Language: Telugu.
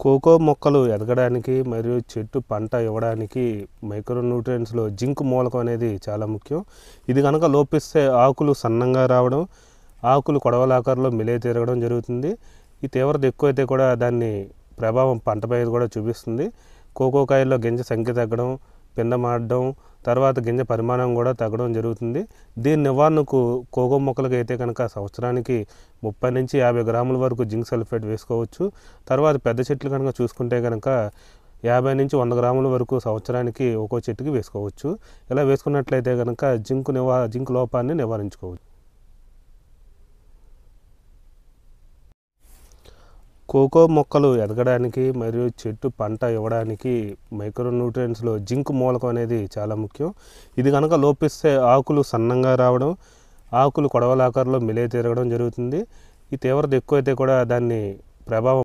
కోకో మొక్కలు ఎదగడానికి మరియు చెట్టు పంట ఇవ్వడానికి మైక్రోన్యూట్రియంట్స్లో జింక్ మూలకం అనేది చాలా ముఖ్యం. ఇది కనుక లోపిస్తే ఆకులు సన్నంగా రావడం, ఆకులు కొడవలాకారంలో మెలే తిరగడం జరుగుతుంది. ఈ తీవ్రత ఎక్కువైతే కూడా దాన్ని ప్రభావం పంటపై కూడా చూపిస్తుంది. కోకో కాయల్లో గింజ సంఖ్య తగ్గడం, పిందమాడడం, తర్వాత గింజ పరిమాణం కూడా తగ్గడం జరుగుతుంది. దీని నివారణకు కోకో మొక్కలకి అయితే కనుక సంవత్సరానికి 30 నుంచి 50 గ్రాముల వరకు జింక్ సల్ఫేట్ వేసుకోవచ్చు. తర్వాత పెద్ద చెట్లు కనుక చూసుకుంటే కనుక 50 నుంచి 100 గ్రాముల వరకు సంవత్సరానికి ఒక్కో చెట్టుకి వేసుకోవచ్చు. ఇలా వేసుకున్నట్లయితే కనుక జింక్ లోపాన్ని నివారించుకోవచ్చు. కోకో మొక్కలు ఎదగడానికి మరియు చెట్టు పంట ఇవ్వడానికి మైక్రోన్యూట్రియంట్స్లో జింక్ మూలకం అనేది చాలా ముఖ్యం. ఇది కనుక లోపిస్తే ఆకులు సన్నంగా రావడం, ఆకులు కొడవలాకారంలో మెలే తిరగడం జరుగుతుంది. ఈ తీవ్రత ఎక్కువైతే కూడా దాన్ని ప్రభావం